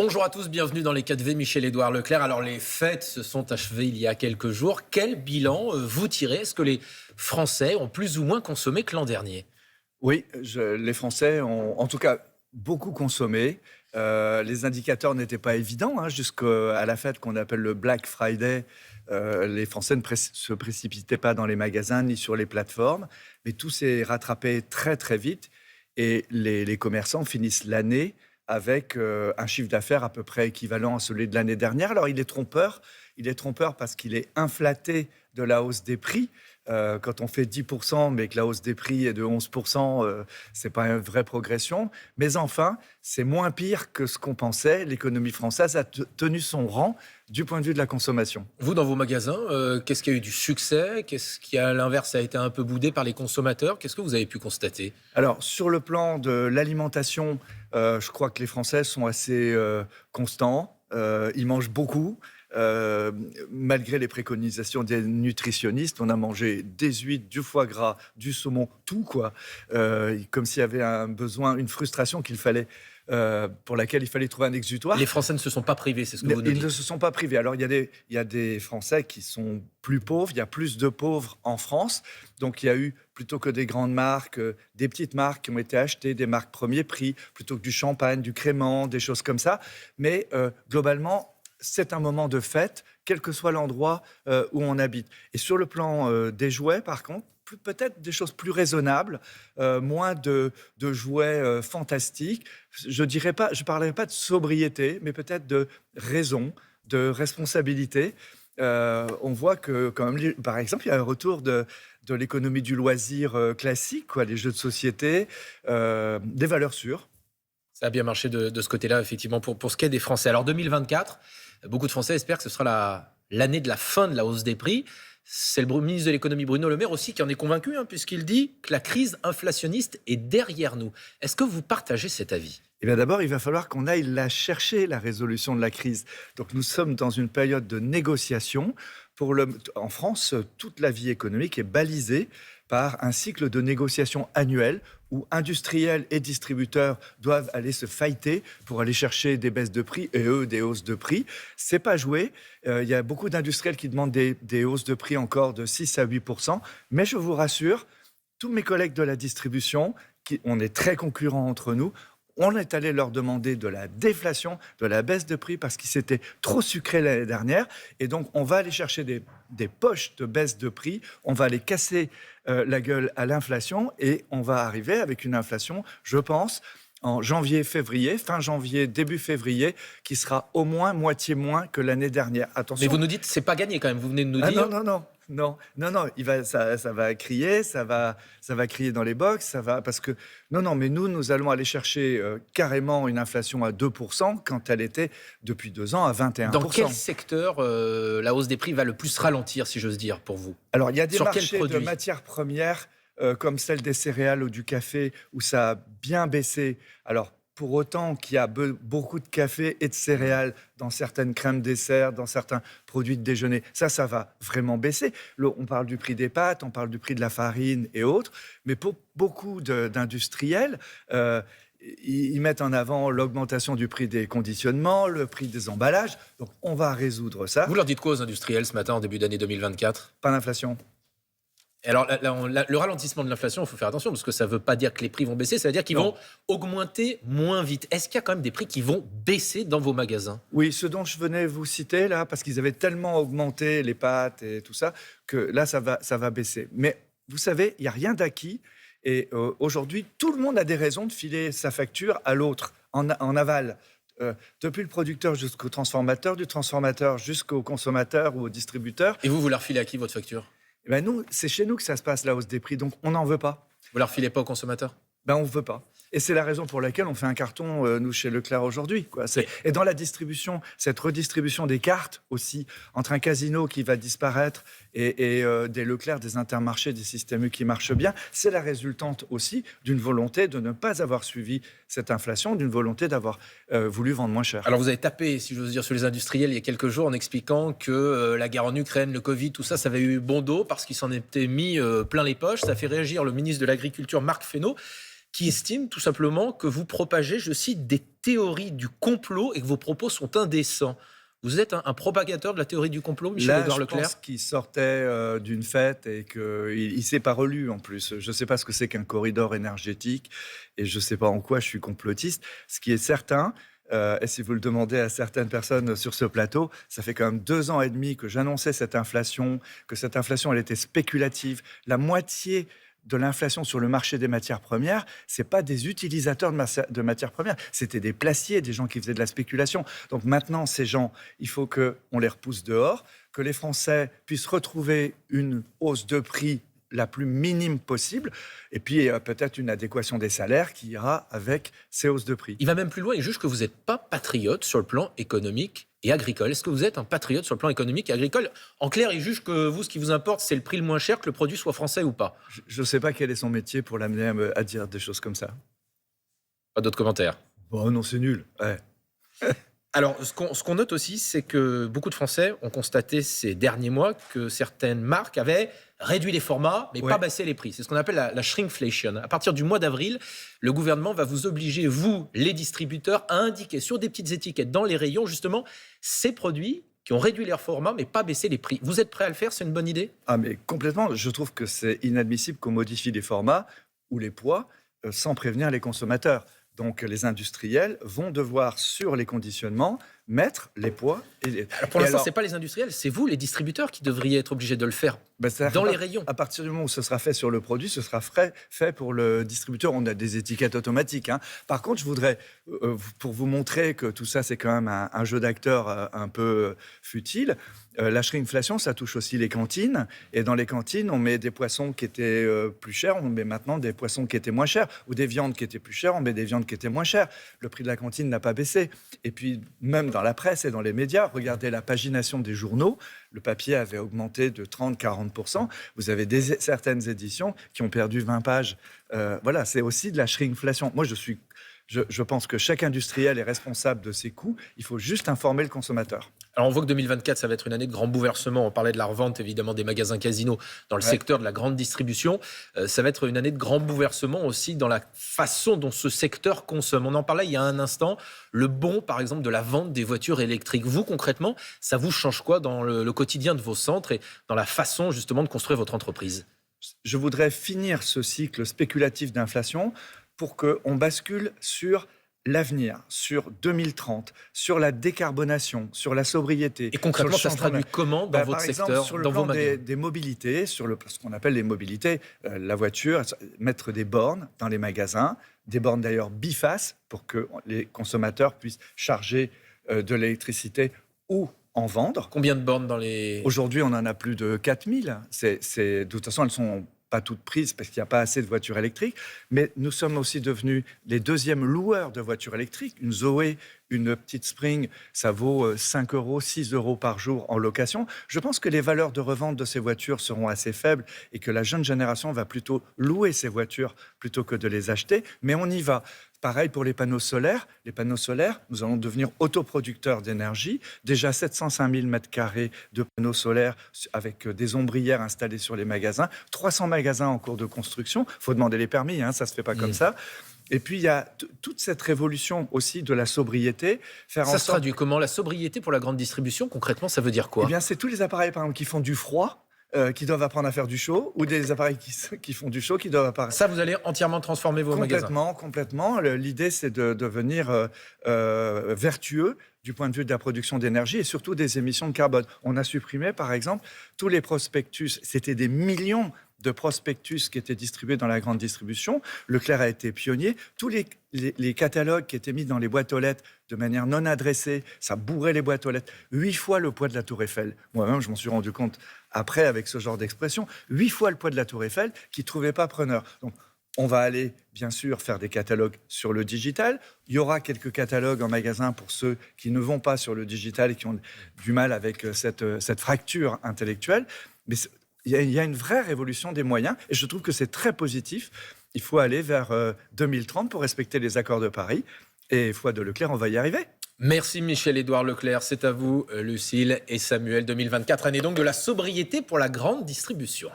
Bonjour à tous, bienvenue dans les 4V, Michel-Édouard Leclerc. Alors les fêtes se sont achevées il y a quelques jours. Quel bilan vous tirez? Est-ce que les Français ont plus ou moins consommé que l'an dernier? Oui, les Français ont en tout cas beaucoup consommé. Les indicateurs n'étaient pas évidents hein, jusqu'à la fête qu'on appelle le Black Friday. Les Français ne se précipitaient pas dans les magasins ni sur les plateformes, mais tout s'est rattrapé très très vite et les commerçants finissent l'année avec un chiffre d'affaires à peu près équivalent à celui de l'année dernière. Alors il est trompeur parce qu'il est inflaté de la hausse des prix. Quand on fait 10%, mais que la hausse des prix est de 11%, c'est pas une vraie progression. Mais enfin, c'est moins pire que ce qu'on pensait. L'économie française a tenu son rang du point de vue de la consommation. Vous, dans vos magasins, qu'est-ce qui a eu du succès? Qu'est-ce qui, à l'inverse, a été un peu boudé par les consommateurs? Qu'est-ce que vous avez pu constater? Alors, sur le plan de l'alimentation, je crois que les Français sont assez constants. Ils mangent beaucoup. Malgré les préconisations des nutritionnistes, on a mangé des huîtres, du foie gras, du saumon, tout quoi, comme s'il y avait un besoin, une frustration pour laquelle il fallait trouver un exutoire. Les Français ne se sont pas privés, c'est ce que vous nous Ils dites. ne se sont pas privés. Alors, il y a des Français qui sont plus pauvres. Il y a plus de pauvres en France. Donc, il y a eu, plutôt que des grandes marques, des petites marques qui ont été achetées, des marques premier prix, plutôt que du champagne, du crément, des choses comme ça. Mais globalement, c'est un moment de fête, quel que soit l'endroit où on habite. Et sur le plan des jouets, par contre, peut-être des choses plus raisonnables, moins de jouets fantastiques. Je parlerai pas de sobriété, mais peut-être de raison, de responsabilité. On voit que, quand même, par exemple, il y a un retour de l'économie du loisir classique, quoi, les jeux de société, des valeurs sûres. Ça a bien marché de ce côté-là, effectivement, pour ce qui est des Français. Alors 2024, beaucoup de Français espèrent que ce sera l'année de la fin de la hausse des prix. C'est le ministre de l'économie Bruno Le Maire aussi qui en est convaincu, puisqu'il dit que la crise inflationniste est derrière nous. Est-ce que vous partagez cet avis? Eh bien d'abord, il va falloir qu'on aille la chercher, la résolution de la crise. Donc nous sommes dans une période de négociation. En France, toute la vie économique est balisée par un cycle de négociation annuel où industriels et distributeurs doivent aller se fighter pour aller chercher des baisses de prix et eux des hausses de prix. C'est pas joué. Il y a beaucoup d'industriels qui demandent des hausses de prix encore de 6 à 8%. Mais je vous rassure, tous mes collègues de la distribution, on est très concurrents entre nous, on est allé leur demander de la déflation, de la baisse de prix parce qu'ils s'étaient trop sucrés l'année dernière. Et donc, on va aller chercher des poches de baisse de prix. On va aller casser la gueule à l'inflation et on va arriver avec une inflation, je pense, en janvier-février, fin janvier, début février, qui sera au moins moitié moins que l'année dernière. Attention. Mais vous nous dites que c'est pas gagné quand même. Vous venez de nous dire. Non. Ça va crier, ça va crier dans les box, parce que mais nous allons aller chercher carrément une inflation à 2% quand elle était depuis 2 ans à 21%. Dans quel secteur la hausse des prix va le plus ralentir, si j'ose dire, pour vous? Alors il y a des Sur quel marchés de produit? matières premières comme celle des céréales ou du café où ça a bien baissé. Alors pour autant qu'il y a beaucoup de café et de céréales dans certaines crèmes dessert, dans certains produits de déjeuner, ça va vraiment baisser. On parle du prix des pâtes, on parle du prix de la farine et autres, mais pour beaucoup d'industriels, ils mettent en avant l'augmentation du prix des conditionnements, le prix des emballages. Donc on va résoudre ça. Vous leur dites quoi aux industriels ce matin, en début d'année 2024? Pas d'inflation. Alors, le ralentissement de l'inflation, il faut faire attention, parce que ça ne veut pas dire que les prix vont baisser, ça veut dire qu'ils vont augmenter moins vite. Est-ce qu'il y a quand même des prix qui vont baisser dans vos magasins? Oui, ce dont je venais vous citer, là, parce qu'ils avaient tellement augmenté les pâtes et tout ça, que là, ça va baisser. Mais vous savez, il n'y a rien d'acquis. Et aujourd'hui, tout le monde a des raisons de filer sa facture à l'autre, en aval. Depuis le producteur jusqu'au transformateur, du transformateur jusqu'au consommateur ou au distributeur. Et vous la refilez à qui, votre facture? Nous, c'est chez nous que ça se passe, la hausse des prix, donc on n'en veut pas. Vous la refilez pas au consommateur? On ne veut pas. Et c'est la raison pour laquelle on fait un carton, nous, chez Leclerc aujourd'hui, quoi. Et dans la distribution, cette redistribution des cartes aussi, entre un Casino qui va disparaître et des Leclerc, des Intermarchés, des Système U qui marchent bien, c'est la résultante aussi d'une volonté de ne pas avoir suivi cette inflation, d'une volonté d'avoir voulu vendre moins cher. Alors vous avez tapé, si j'ose dire, sur les industriels il y a quelques jours en expliquant que la guerre en Ukraine, le Covid, tout ça, ça avait eu bon dos parce qu'ils s'en étaient mis plein les poches. Ça fait réagir le ministre de l'Agriculture, Marc Fesneau. qui estime tout simplement que vous propagez, je cite, des théories du complot et que vos propos sont indécents. Vous êtes un propagateur de la théorie du complot, Là, Michel-Édouard je Leclerc? pense qu'il sortait d'une fête et qu'il ne s'est pas relu en plus. Je ne sais pas ce que c'est qu'un corridor énergétique et je ne sais pas en quoi je suis complotiste. Ce qui est certain, et si vous le demandez à certaines personnes sur ce plateau, ça fait quand même 2 ans et demi que j'annonçais cette inflation, que cette inflation, elle était spéculative. La moitié de l'inflation sur le marché des matières premières, c'est pas des utilisateurs de matières premières, c'était des placiers, des gens qui faisaient de la spéculation. Donc maintenant, ces gens, il faut qu'on les repousse dehors, que les Français puissent retrouver une hausse de prix la plus minime possible, et puis peut-être une adéquation des salaires qui ira avec ces hausses de prix. Il va même plus loin, il juge que vous n'êtes pas patriote sur le plan économique et agricole. Est-ce que vous êtes un patriote sur le plan économique et agricole? En clair, il juge que vous, ce qui vous importe, c'est le prix le moins cher, que le produit soit français ou pas. Je ne sais pas quel est son métier pour l'amener à dire des choses comme ça. Pas d'autres commentaires. Bon, non, c'est nul. Ouais. Alors, ce qu'on note aussi, c'est que beaucoup de Français ont constaté ces derniers mois que certaines marques avaient réduit les formats, mais Ouais. pas baissé les prix. C'est ce qu'on appelle la shrinkflation. À partir du mois d'avril, le gouvernement va vous obliger, vous, les distributeurs, à indiquer sur des petites étiquettes dans les rayons, justement, ces produits qui ont réduit leur format, mais pas baissé les prix. Vous êtes prêt à le faire? C'est une bonne idée? Ah, mais complètement. Je trouve que c'est inadmissible qu'on modifie les formats ou les poids sans prévenir les consommateurs. Donc, les industriels vont devoir, sur les conditionnements, mettre les poids. Alors pour l'instant, ce n'est pas les industriels, c'est vous, les distributeurs, qui devriez être obligés de le faire dans les rayons. À partir du moment où ce sera fait sur le produit, ce sera fait pour le distributeur. On a des étiquettes automatiques. Par contre, je voudrais, pour vous montrer que tout ça, c'est quand même un jeu d'acteurs un peu futile, la shrinkflation, ça touche aussi les cantines. Et dans les cantines, on met des poissons qui étaient plus chers, on met maintenant des poissons qui étaient moins chers. Ou des viandes qui étaient plus chères, on met des viandes qui étaient moins chères. Le prix de la cantine n'a pas baissé. Et puis, même dans la presse et dans les médias, regardez la pagination des journaux. Le papier avait augmenté de 30-40%. Vous avez certaines éditions qui ont perdu 20 pages. Voilà, c'est aussi de la shrinkflation. Moi, je pense que chaque industriel est responsable de ses coûts. Il faut juste informer le consommateur. Alors on voit que 2024, ça va être une année de grand bouleversement. On parlait de la revente, évidemment, des magasins Casino dans le secteur de la grande distribution. Ça va être une année de grand bouleversement aussi dans la façon dont ce secteur consomme. On en parlait il y a un instant. Le bond, par exemple, de la vente des voitures électriques. Vous, concrètement, ça vous change quoi dans le quotidien de vos centres et dans la façon, justement, de construire votre entreprise? Je voudrais finir ce cycle spéculatif d'inflation pour qu'on bascule sur l'avenir, sur 2030, sur la décarbonation, sur la sobriété. Et concrètement, ça se traduit comment dans votre par exemple, secteur, sur le dans vos plan magasins? des mobilités, sur ce qu'on appelle les mobilités, la voiture, mettre des bornes dans les magasins, des bornes d'ailleurs bifaces pour que les consommateurs puissent charger de l'électricité ou en vendre. Combien de bornes dans les... Aujourd'hui, on en a plus de 4000. De toute façon, elles sont pas toutes prises parce qu'il n'y a pas assez de voitures électriques, mais nous sommes aussi devenus les deuxièmes loueurs de voitures électriques. Une Zoé, une petite Spring, ça vaut 5 euros, 6 euros par jour en location. Je pense que les valeurs de revente de ces voitures seront assez faibles et que la jeune génération va plutôt louer ces voitures plutôt que de les acheter, mais on y va. Pareil pour les panneaux solaires. Les panneaux solaires, nous allons devenir autoproducteurs d'énergie. Déjà 705 000 m² de panneaux solaires avec des ombrières installées sur les magasins. 300 magasins en cours de construction. Il faut demander les permis, ça ne se fait pas comme ça. Et puis, il y a toute cette révolution aussi de la sobriété. Ça se traduit comment? La sobriété pour la grande distribution, concrètement, ça veut dire quoi? Eh bien, c'est tous les appareils, par exemple, qui font du froid, qui doivent apprendre à faire du chaud, ou des appareils qui font du chaud, qui doivent apprendre... Ça, vous allez entièrement transformer vos magasins? Complètement. L'idée, c'est de devenir vertueux du point de vue de la production d'énergie et surtout des émissions de carbone. On a supprimé, par exemple, tous les prospectus. C'était des millions de prospectus qui étaient distribués dans la grande distribution. Leclerc a été pionnier. Tous les catalogues qui étaient mis dans les boîtes aux lettres de manière non adressée, ça bourrait les boîtes aux lettres. 8 fois le poids de la Tour Eiffel. Moi-même, je m'en suis rendu compte après avec ce genre d'expression. 8 fois le poids de la Tour Eiffel qui ne trouvait pas preneur. Donc, on va aller, bien sûr, faire des catalogues sur le digital. Il y aura quelques catalogues en magasin pour ceux qui ne vont pas sur le digital et qui ont du mal avec cette fracture intellectuelle. Mais il y a une vraie révolution des moyens et je trouve que c'est très positif. Il faut aller vers 2030 pour respecter les accords de Paris. Et foi de Leclerc, on va y arriver. Merci Michel-Édouard Leclerc. C'est à vous, Lucille et Samuel. 2024, année donc de la sobriété pour la grande distribution.